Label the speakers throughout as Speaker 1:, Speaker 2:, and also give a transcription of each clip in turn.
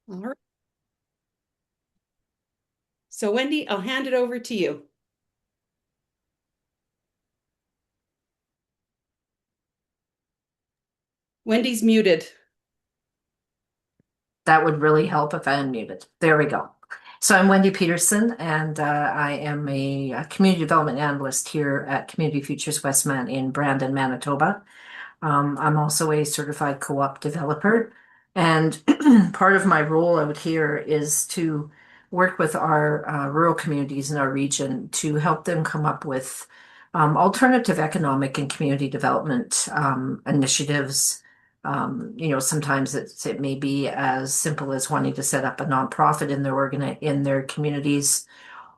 Speaker 1: All right. So Wendy, I'll hand it over to you. Wendy's muted.
Speaker 2: That would really help if I unmuted. There we go. So I'm Wendy Petersen, and I am a community development analyst here at Community Futures Westman in Brandon, Manitoba. I'm also a certified co-op developer, and part of my role out here is to work with our rural communities in our region to help them come up with alternative economic and community development initiatives. Sometimes it may be as simple as wanting to set up a nonprofit in in their communities,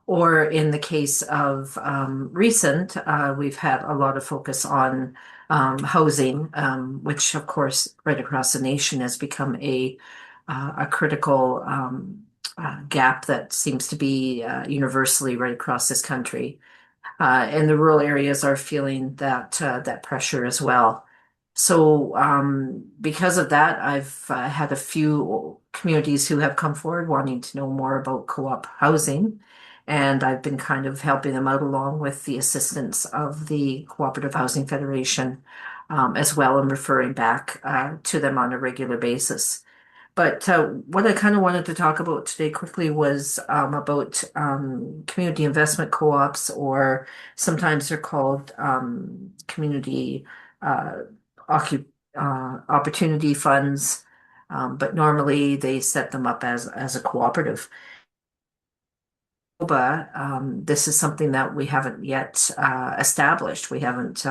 Speaker 2: or in the case of recent, we've had a lot of focus on housing, which of course right across the nation has become a critical gap that seems to be universally right across this country. And the rural areas are feeling that pressure as well. So, because of that, I've had a few communities who have come forward wanting to know more about co-op housing, and I've been kind of helping them out along with the assistance of the Cooperative Housing Federation, as well, and referring back to them on a regular basis. But what I kind of wanted to talk about today quickly was about community investment co-ops, or sometimes they're called community uh, opportunity funds, but normally they set them up as a cooperative. But this is something that we haven't yet established. We haven't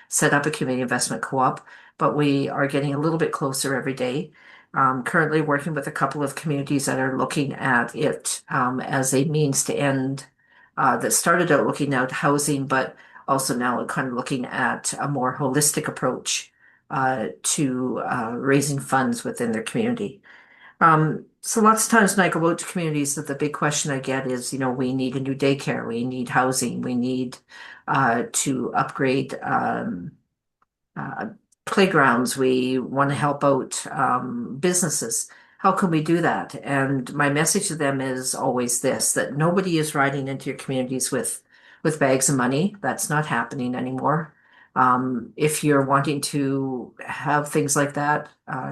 Speaker 2: set up a community investment co-op, but we are getting a little bit closer every day. Currently working with a couple of communities that are looking at it as a means to end, that started out looking at housing, but also now kind of looking at a more holistic approach to raising funds within their community. So lots of times when I go out to communities, that the big question I get is, we need a new daycare, we need housing, we need to upgrade uh, playgrounds, we want to help out businesses. How can we do that? And my message to them is always this, that nobody is riding into your communities with bags of money. That's not happening anymore. If you're wanting to have things like that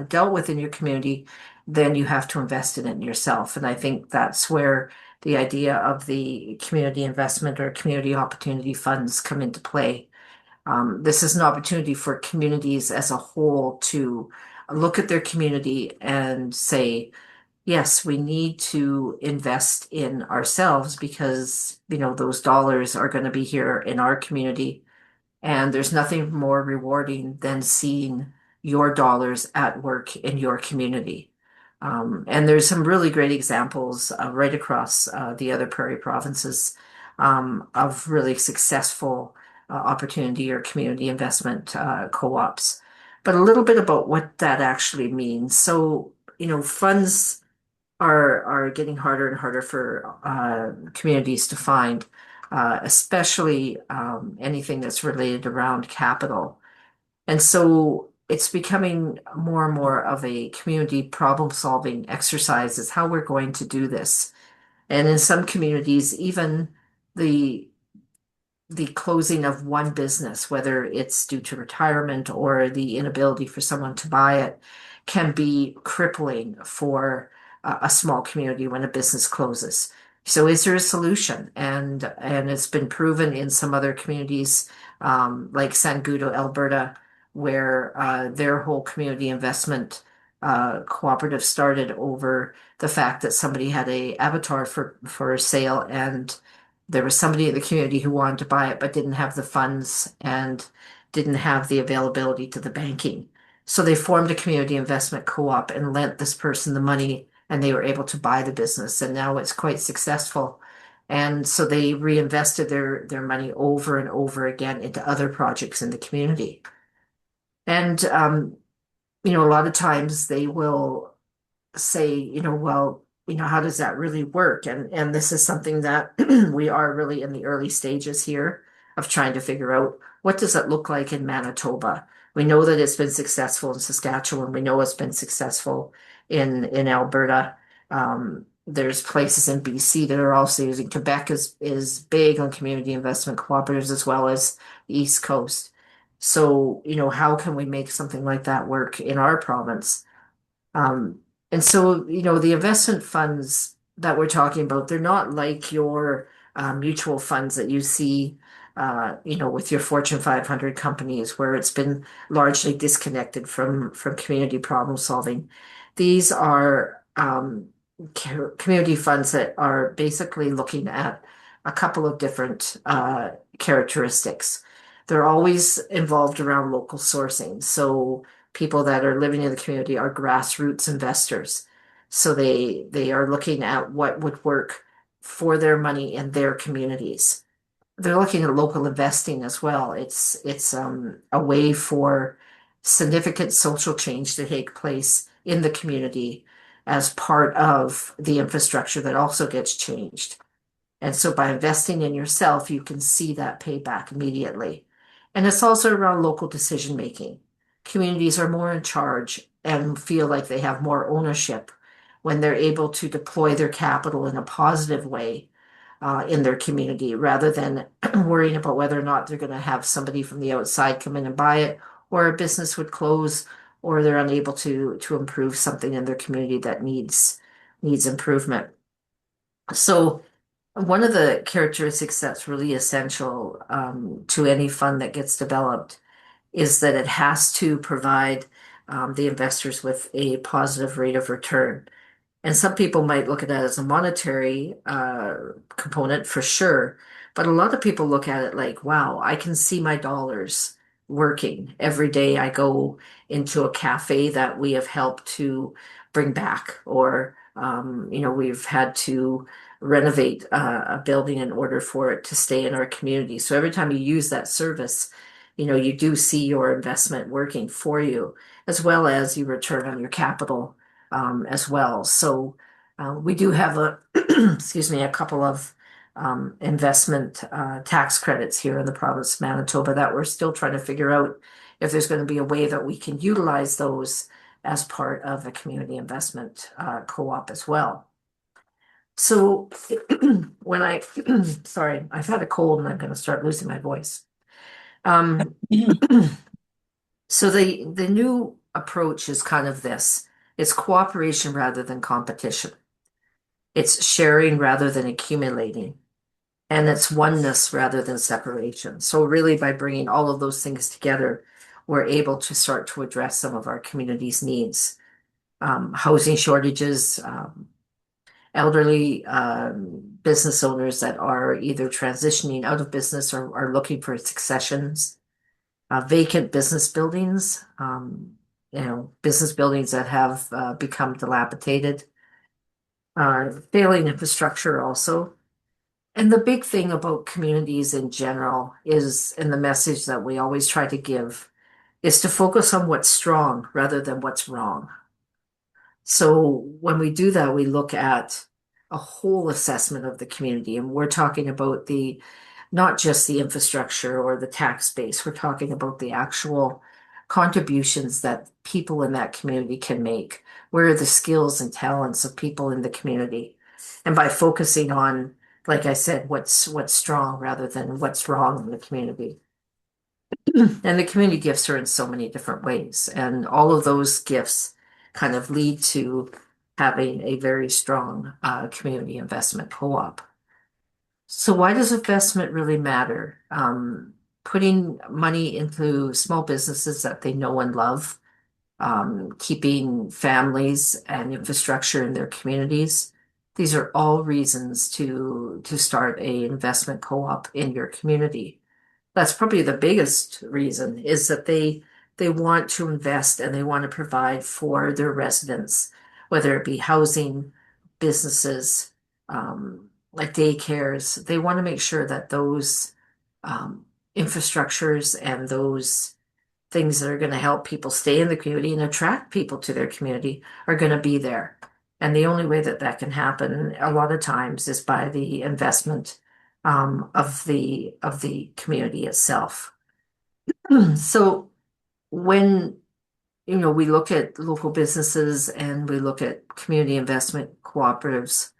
Speaker 2: dealt with in your community, then you have to invest in it yourself. And I think that's where the idea of the community investment or community opportunity funds come into play. This is an opportunity for communities as a whole to look at their community and say, yes, we need to invest in ourselves because, those dollars are going to be here in our community. And there's nothing more rewarding than seeing your dollars at work in your community. And there's some really great examples right across the other prairie provinces of really successful opportunity or community investment co-ops. But a little bit about what that actually means. So, funds are getting harder and harder for communities to find, especially anything that's related around capital. And so it's becoming more and more of a community problem-solving exercise is how we're going to do this. And in some communities, even the the closing of one business, whether it's due to retirement or the inability for someone to buy it, can be crippling for a small community when a business closes. So is there a solution? And it's been proven in some other communities, like Sangudo, Alberta, where their whole community investment cooperative started over the fact that somebody had a avatar for sale, and there was somebody in the community who wanted to buy it but didn't have the funds and didn't have the availability to the banking. So they formed a community investment co-op and lent this person the money, and they were able to buy the business, and now it's quite successful. And so they reinvested their money over and over again into other projects in the community. And a lot of times they will say, well, how does that really work? And this is something that we are really in the early stages here of trying to figure out, what does it look like in Manitoba? We know that it's been successful in Saskatchewan. We know it's been successful in Alberta. There's places in BC that are also using. Quebec is big on community investment cooperatives as well as the East Coast. So, how can we make something like that work in our province? Um, and so, the investment funds that we're talking about, they're not like your mutual funds that you see, with your Fortune 500 companies where it's been largely disconnected from community problem solving. These are community funds that are basically looking at a couple of different characteristics. They're always involved around local sourcing. So people that are living in the community are grassroots investors. So they are looking at what would work for their money in their communities. They're looking at local investing as well. It's a way for significant social change to take place in the community as part of the infrastructure that also gets changed. And so by investing in yourself, you can see that payback immediately. And it's also around local decision making. Communities are more in charge and feel like they have more ownership when they're able to deploy their capital in a positive way in their community rather than worrying about whether or not they're going to have somebody from the outside come in and buy it, or a business would close, or they're unable to improve something in their community that needs improvement. So one of the characteristics that's really essential to any fund that gets developed is that it has to provide the investors with a positive rate of return. And some people might look at that as a monetary component for sure. But a lot of people look at it like, wow, I can see my dollars working. Every day I go into a cafe that we have helped to bring back, or, we've had to renovate a building in order for it to stay in our community. So every time you use that service, you do see your investment working for you, as well as you return on your capital as well. So we do have excuse me, a couple of investment tax credits here in the province of Manitoba that we're still trying to figure out if there's going to be a way that we can utilize those as part of a community investment co-op as well. So when sorry, I've had a cold and I'm going to start losing my voice. Um, So the new approach is kind of this. It's cooperation rather than competition. It's sharing rather than accumulating. And it's oneness rather than separation. So really by bringing all of those things together, we're able to start to address some of our community's needs. Housing shortages, elderly business owners that are either transitioning out of business or are looking for successions, vacant business buildings, business buildings that have become dilapidated, failing infrastructure also. And the big thing about communities in general is, and the message that we always try to give, is to focus on what's strong rather than what's wrong. So when we do that, we look at a whole assessment of the community, and we're talking about the not just the infrastructure or the tax base, we're talking about the actual contributions that people in that community can make. Where are the skills and talents of people in the community? And by focusing on, like I said, what's strong rather than what's wrong in the community. And the community gifts are in so many different ways. And all of those gifts kind of lead to having a very strong community investment co-op. So why does investment really matter? Putting money into small businesses that they know and love, keeping families and infrastructure in their communities. These are all reasons to start a investment co-op in your community. That's probably the biggest reason is that they want to invest and they want to provide for their residents, whether it be housing, businesses, like daycares. They want to make sure that those um, infrastructures and those things that are going to help people stay in the community and attract people to their community are going to be there. And the only way that that can happen a lot of times is by the investment of the community itself. So when we look at local businesses and we look at community investment cooperatives.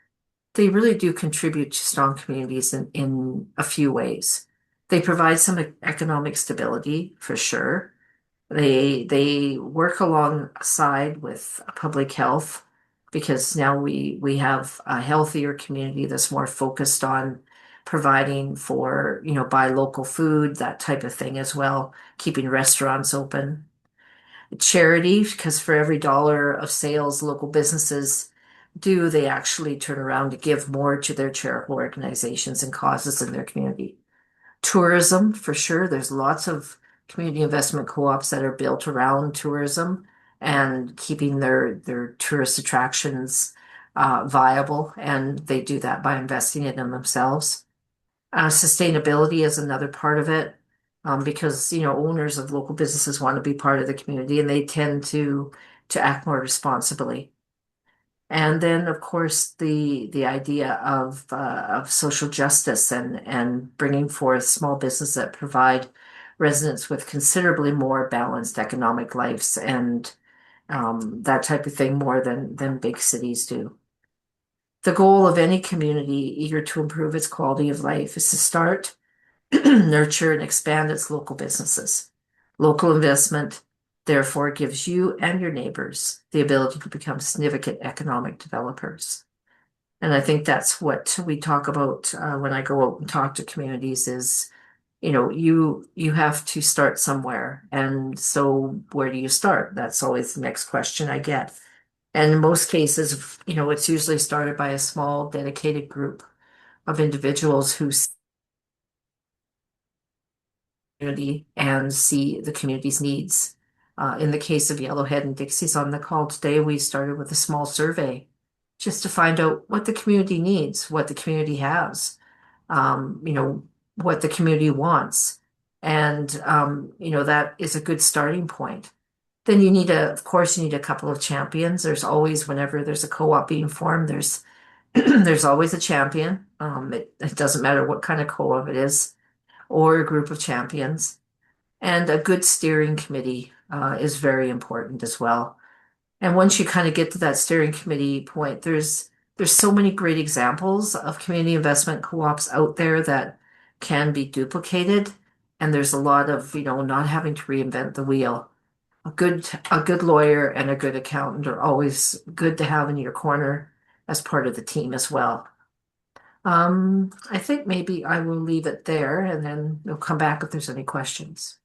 Speaker 2: They really do contribute to strong communities in a few ways. They provide some economic stability for sure. They work alongside with public health because now we have a healthier community that's more focused on providing for, buy local food, that type of thing as well, keeping restaurants open. Charity, because for every dollar of sales local businesses do, they actually turn around to give more to their charitable organizations and causes in their community. Tourism, for sure. There's lots of community investment co-ops that are built around tourism and keeping their tourist attractions viable, and they do that by investing in them themselves. Sustainability is another part of it, because owners of local businesses want to be part of the community, and they tend to act more responsibly. And then, of course, the idea of social justice and bringing forth small business that provide residents with considerably more balanced economic lives and that type of thing more than big cities do. The goal of any community eager to improve its quality of life is to start, nurture, and expand its local businesses. Local investment, therefore, gives you and your neighbors the ability to become significant economic developers. And I think that's what we talk about when I go out and talk to communities is, you have to start somewhere. And so where do you start? That's always the next question I get. And in most cases, it's usually started by a small, dedicated group of individuals who see the community and see the community's needs. In the case of Yellowhead and Dixie's on the call today, we started with a small survey just to find out what the community needs, what the community has, what the community wants. And, that is a good starting point. Then of course, you need a couple of champions. There's always, whenever there's a co-op being formed, there's always a champion. It doesn't matter what kind of co-op it is, or a group of champions. And a good steering committee is very important as well. And once you kind of get to that steering committee point, there's so many great examples of community investment co-ops out there that can be duplicated. And there's a lot of, not having to reinvent the wheel. A good lawyer and a good accountant are always good to have in your corner as part of the team as well. I think maybe I will leave it there and then we'll come back if there's any questions.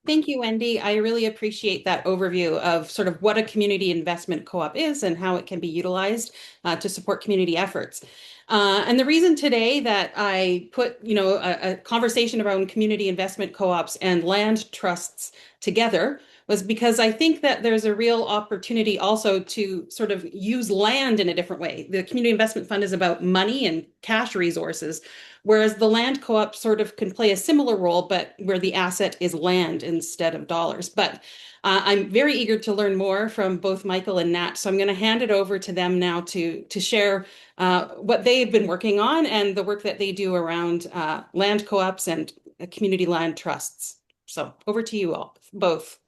Speaker 1: Thank you, Wendy. I really appreciate that overview of sort of what a community investment co-op is and how it can be utilized to support community efforts. And the reason today that I put, a conversation around community investment co-ops and land trusts together was because I think that there's a real opportunity also to sort of use land in a different way. The Community Investment Fund is about money and cash resources, whereas the land co-op sort of can play a similar role, but where the asset is land instead of dollars. But I'm very eager to learn more from both Michael and Nat, so I'm going to hand it over to them now to share what they've been working on and the work that they do around land co-ops and community land trusts. So over to you all, both.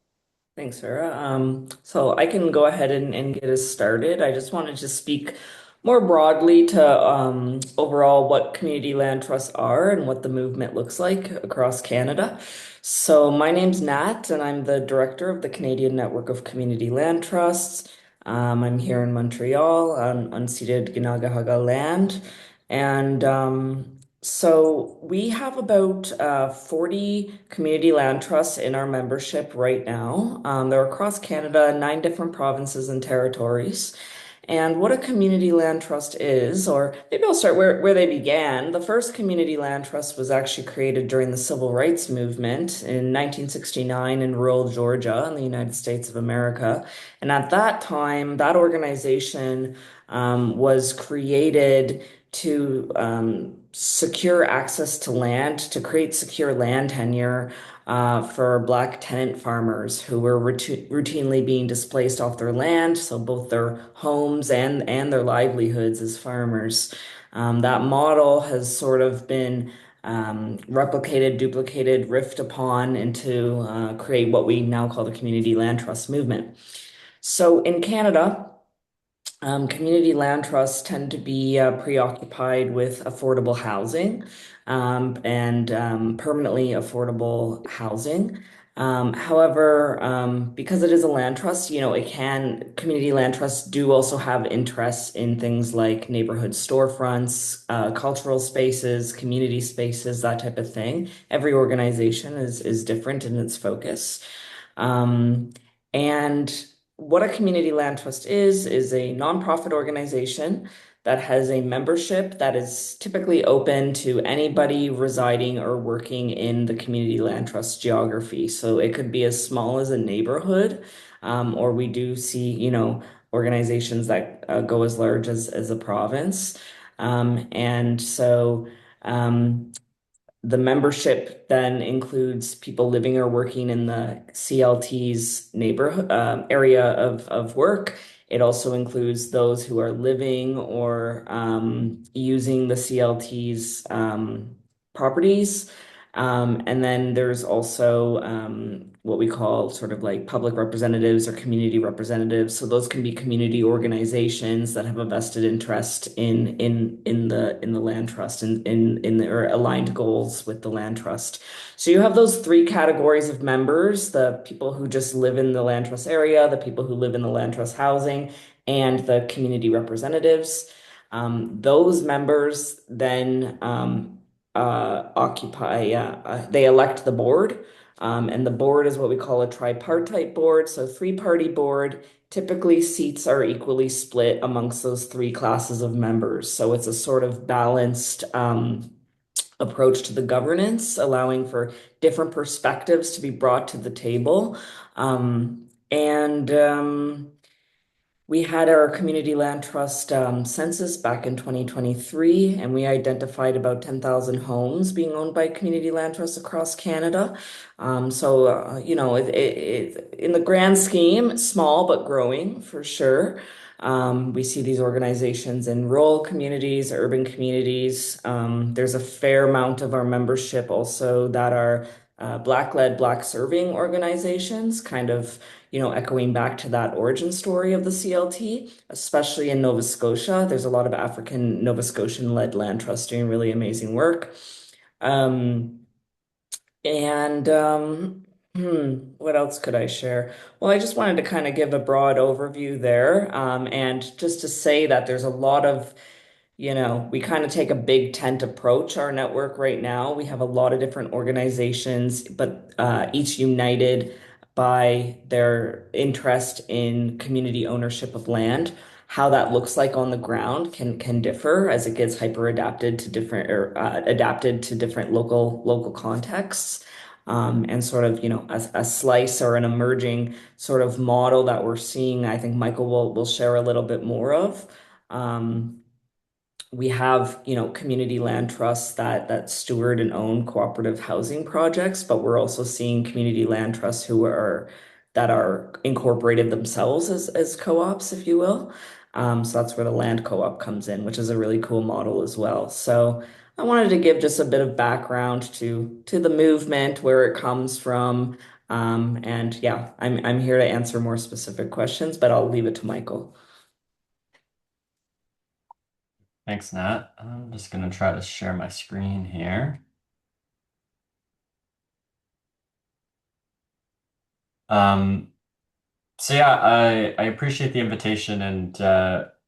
Speaker 3: Thanks, Sarah. So I can go ahead and get us started. I just wanted to speak more broadly to overall what community land trusts are and what the movement looks like across Canada. So my name's Nat, and I'm the director of the Canadian Network of Community Land Trusts. I'm here in Montreal on unceded Ginagahaga land, and so we have about 40 community land trusts in our membership right now. They're across Canada, 9 different provinces and territories. And what a community land trust is, or maybe I'll start where they began. The first community land trust was actually created during the Civil Rights Movement in 1969 in rural Georgia in the United States of America. And at that time, that organization was created to secure access to land, to create secure land tenure for Black tenant farmers who were routinely being displaced off their land, so both their homes and their livelihoods as farmers. That model has sort of been replicated, duplicated, riffed upon, and to create what we now call the Community Land Trust movement. So in Canada, community land trusts tend to be preoccupied with affordable housing and permanently affordable housing. However, because it is a land trust, community land trusts do also have interests in things like neighborhood storefronts, cultural spaces, community spaces, that type of thing. Every organization is different in its focus. Um, and what a community land trust is a nonprofit organization that has a membership that is typically open to anybody residing or working in the community land trust geography. So it could be as small as a neighborhood, or we do see, organizations that go as large as a province. And so the membership then includes people living or working in the CLT's neighborhood area of work. It also includes those who are living or using the CLT's properties. And then there's also what we call sort of like public representatives or community representatives. So those can be community organizations that have a vested interest in the land trust and in the or aligned goals with the land trust. So you have those three categories of members: the people who just live in the land trust area, the people who live in the land trust housing, and the community representatives. Those members then they elect the board. And the board is what we call a tripartite board. So three-party board, typically seats are equally split amongst those three classes of members. So it's a sort of balanced approach to the governance, allowing for different perspectives to be brought to the table. And we had our community land trust census back in 2023, and we identified about 10,000 homes being owned by community land trusts across Canada. In the grand scheme, it's small but growing for sure. We see these organizations in rural communities, urban communities. There's a fair amount of our membership also that are Black-led, Black-serving organizations, kind of echoing back to that origin story of the CLT, especially in Nova Scotia. There's a lot of African Nova Scotian-led land trusts doing really amazing work. Um, and what else could I share? Well, I just wanted to kind of give a broad overview there, and just to say that there's a lot of we kind of take a big tent approach, our network right now. We have a lot of different organizations, but each united by their interest in community ownership of land. How that looks like on the ground can differ as it gets hyper adapted to different or adapted to different local contexts. And sort of, a slice or an emerging sort of model that we're seeing, I think Michael will share a little bit more of. Um, we have, community land trusts that steward and own cooperative housing projects, but we're also seeing community land trusts that are incorporated themselves as co-ops, if you will. So that's where the land co-op comes in, which is a really cool model as well. So I wanted to give just a bit of background to the movement, where it comes from. And yeah, I'm here to answer more specific questions, but I'll leave it to Michael.
Speaker 4: Thanks, Nat. I'm just going to try to share my screen here. Um, so yeah, I appreciate the invitation, and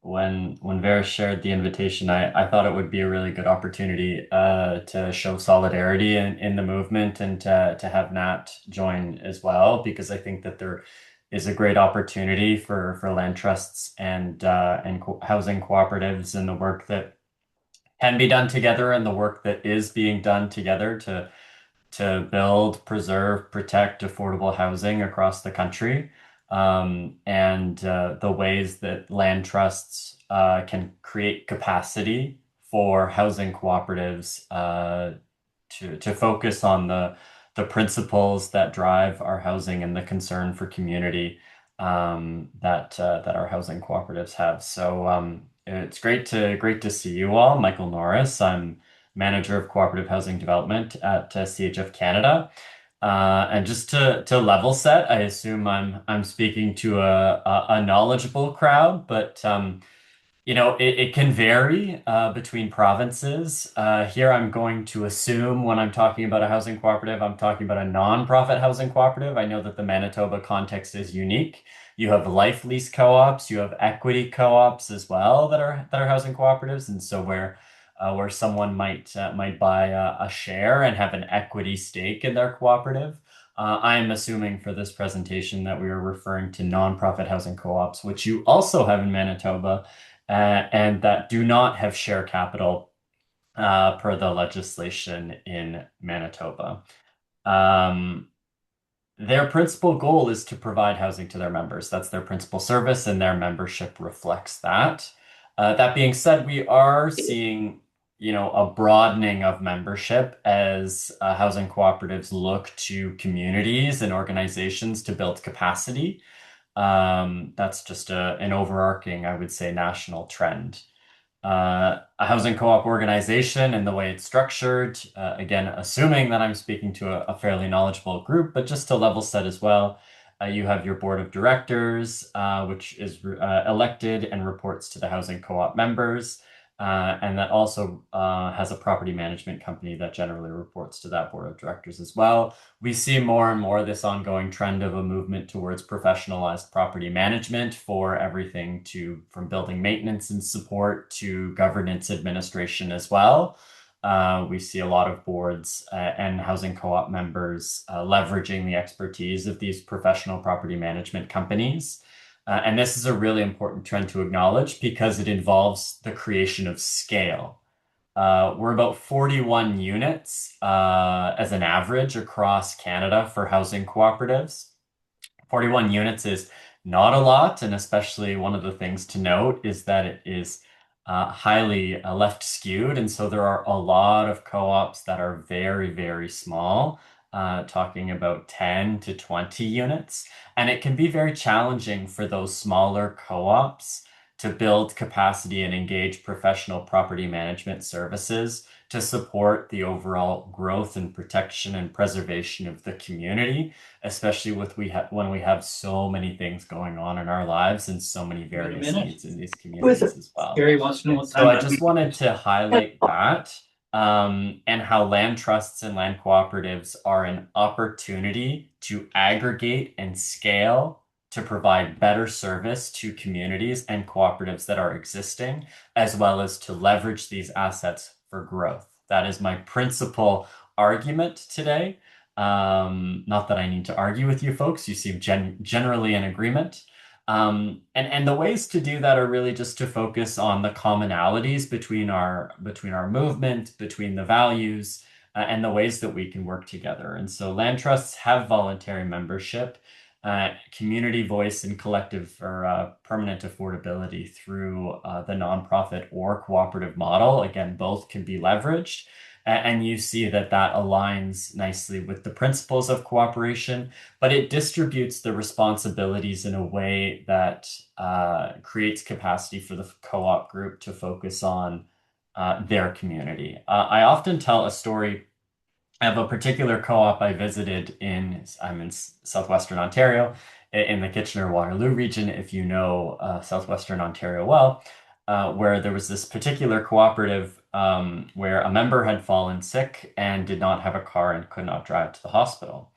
Speaker 4: when Vera shared the invitation, I thought it would be a really good opportunity to show solidarity in the movement, and to have Nat join as well, because I think that there is a great opportunity for land trusts and housing cooperatives, and the work that can be done together, and the work that is being done together to build, preserve, protect affordable housing across the country, and the ways that land trusts can create capacity for housing cooperatives to focus on the principles that drive our housing and the concern for community that our housing cooperatives have. So it's great to see you all. Michael Norris. I'm Manager of Cooperative Housing Development at CHF Canada. And just to level set, I assume I'm speaking to a knowledgeable crowd, but it can vary between provinces. Here, I'm going to assume when I'm talking about a housing cooperative, I'm talking about a nonprofit housing cooperative. I know that the Manitoba context is unique. You have life lease co-ops, you have equity co-ops as well that are housing cooperatives, and so where someone might buy a share and have an equity stake in their cooperative. I'm assuming for this presentation that we are referring to nonprofit housing co-ops, which you also have in Manitoba and that do not have share capital per the legislation in Manitoba. Um, their principal goal is to provide housing to their members. That's their principal service, and their membership reflects that. That being said, we are seeing, a broadening of membership as housing cooperatives look to communities and organizations to build capacity. That's just an overarching, I would say, national trend. A housing co-op organization and the way it's structured, again, assuming that I'm speaking to a fairly knowledgeable group, but just to level set as well, you have your board of directors, which is elected and reports to the housing co-op members. And that also has a property management company that generally reports to that board of directors as well. We see more and more this ongoing trend of a movement towards professionalized property management for everything from building maintenance and support to governance administration as well. We see a lot of boards and housing co-op members leveraging the expertise of these professional property management companies. And this is a really important trend to acknowledge because it involves the creation of scale. We're about 41 units as an average across Canada for housing cooperatives. 41 units is not a lot, and especially one of the things to note is that it is highly left skewed, and so there are a lot of co-ops that are very, very small, talking about 10 to 20 units, and it can be very challenging for those smaller co-ops to build capacity and engage professional property management services to support the overall growth and protection and preservation of the community, especially when we have so many things going on in our lives and so many various needs in these communities as well.
Speaker 5: Gary wants to know what
Speaker 4: So I
Speaker 5: time
Speaker 4: just wanted to highlight that and how land trusts and land cooperatives are an opportunity to aggregate and scale to provide better service to communities and cooperatives that are existing, as well as to leverage these assets for growth. That is my principal argument today. Not that I need to argue with you folks. You seem generally in agreement. And the ways to do that are really just to focus on the commonalities between our movement, between the values, and the ways that we can work together. And so land trusts have voluntary membership, community voice, and collective or permanent affordability through the nonprofit or cooperative model. Again, both can be leveraged. And you see that aligns nicely with the principles of cooperation, but it distributes the responsibilities in a way that creates capacity for the co-op group to focus on their community. I often tell a story of a particular co-op I visited I'm in southwestern Ontario, in the Kitchener-Waterloo region, if you know southwestern Ontario well, where there was this particular cooperative where a member had fallen sick and did not have a car and could not drive to the hospital.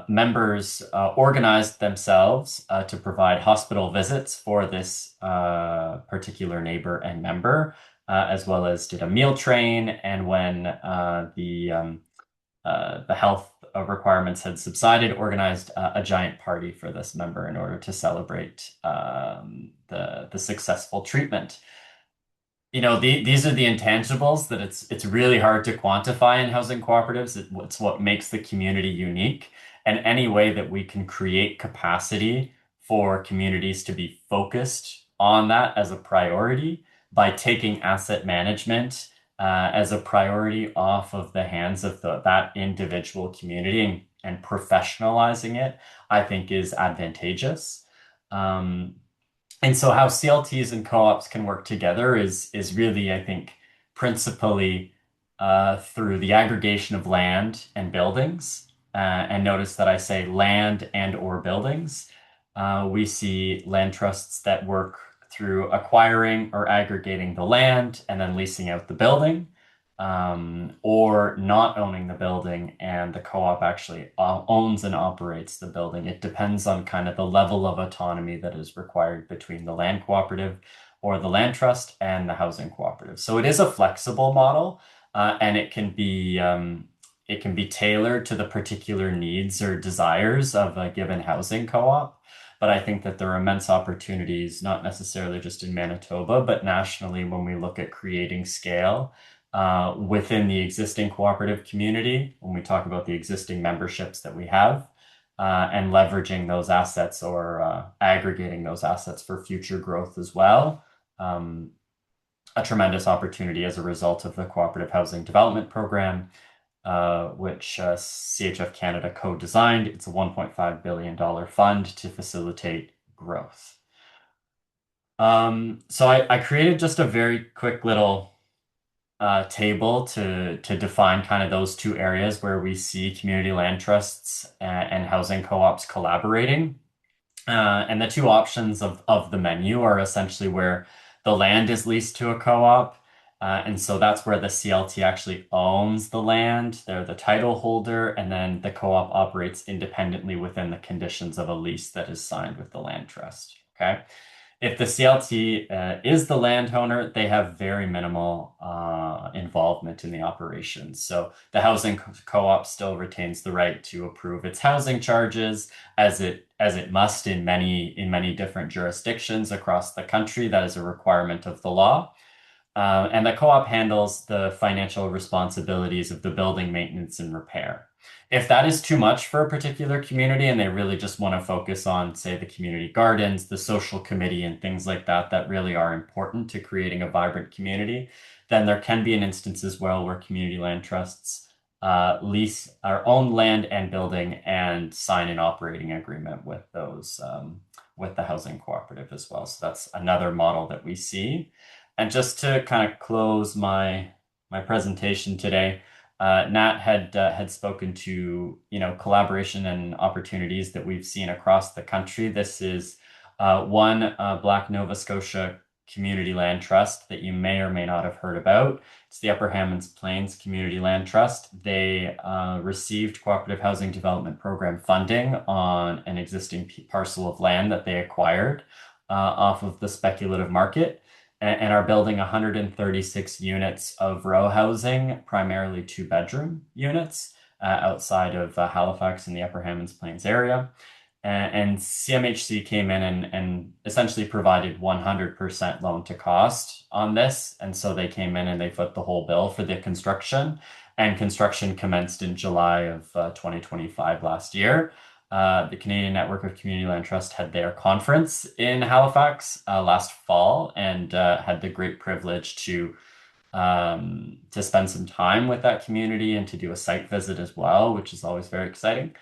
Speaker 4: Members organized themselves to provide hospital visits for this particular neighbor and member, as well as did a meal train. And when the health requirements had subsided, organized a giant party for this member in order to celebrate the successful treatment. These are the intangibles that it's really hard to quantify in housing cooperatives. It's what makes the community unique. And any way that we can create capacity for communities to be focused on that as a priority by taking asset management as a priority off of the hands of that individual community and professionalizing it, I think is advantageous. And so how CLTs and co-ops can work together is really, I think, principally through the aggregation of land and buildings. And notice that I say land and or buildings. We see land trusts that work through acquiring or aggregating the land and then leasing out the building, or not owning the building and the co-op actually owns and operates the building. It depends on kind of the level of autonomy that is required between the land cooperative or the land trust and the housing cooperative. So it is a flexible model, and it can be tailored to the particular needs or desires of a given housing co-op. But I think that there are immense opportunities, not necessarily just in Manitoba, but nationally when we look at creating scale within the existing cooperative community, when we talk about the existing memberships that we have, and leveraging those assets or aggregating those assets for future growth as well. A tremendous opportunity as a result of the Cooperative Housing Development Program, which CHF Canada co-designed. It's a $1.5 billion fund to facilitate growth. So I created just a very quick little table to define kind of those two areas where we see community land trusts and housing co-ops collaborating. And the two options of the menu are essentially where the land is leased to a co-op. And so that's where the CLT actually owns the land. They're the title holder, and then the co-op operates independently within the conditions of a lease that is signed with the land trust. Okay. If the CLT is the landowner, they have very minimal involvement in the operations. So the housing co-op still retains the right to approve its housing charges as it must in many different jurisdictions across the country. That is a requirement of the law. And the co-op handles the financial responsibilities of the building maintenance and repair. If that is too much for a particular community and they really just want to focus on, say, the community gardens, the social committee, and things like that, that really are important to creating a vibrant community, then there can be an instance as well where community land trusts lease our own land and building and sign an operating agreement with those, with the housing cooperative as well. So that's another model that we see. And just to kind of close my presentation today, Nat had spoken to collaboration and opportunities that we've seen across the country. This is one Black Nova Scotia Community Land Trust that you may or may not have heard about. It's the Upper Hammonds Plains Community Land Trust. They received Cooperative Housing Development Program funding on an existing parcel of land that they acquired off of the speculative market, and are building 136 units of row housing, primarily 2-bedroom units, outside of Halifax in the Upper Hammonds Plains area. And CMHC came in and essentially provided 100% loan to cost on this. And so they came in and they foot the whole bill for the construction. And construction commenced in July of 2025 last year. The Canadian Network of Community Land Trust had their conference in Halifax last fall, and had the great privilege to spend some time with that community and to do a site visit as well, which is always very exciting.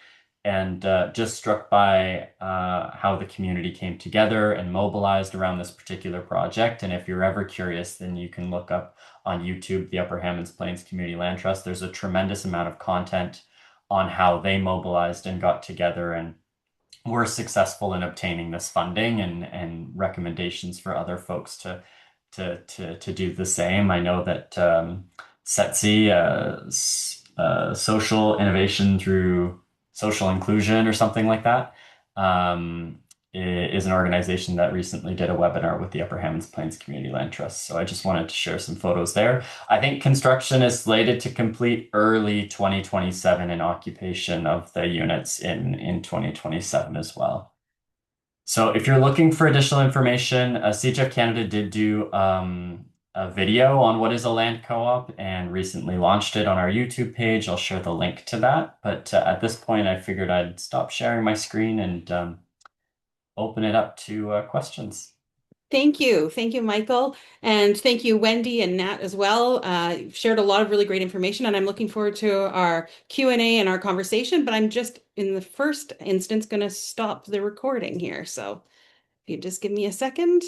Speaker 4: And just struck by how the community came together and mobilized around this particular project. And if you're ever curious, then you can look up on YouTube the Upper Hammonds Plains Community Land Trust. There's a tremendous amount of content on how they mobilized and got together and were successful in obtaining this funding, and recommendations for other folks to do the same. I know that SETC, social innovation through social inclusion or something like that, is an organization that recently did a webinar with the Upper Hammonds Plains Community Land Trust. So I just wanted to share some photos there. I think construction is slated to complete early 2027 and occupation of the units in 2027 as well. So if you're looking for additional information, CHF Canada did do a video on what is a land co-op and recently launched it on our YouTube page. I'll share the link to that. But at this point, I figured I'd stop sharing my screen and open it up to questions.
Speaker 1: Thank you. Thank you, Michael. And thank you, Wendy and Nat as well. You've shared a lot of really great information, and I'm looking forward to our Q&A and our conversation, but I'm just in the first instance going to stop the recording here. So if you just give me a second.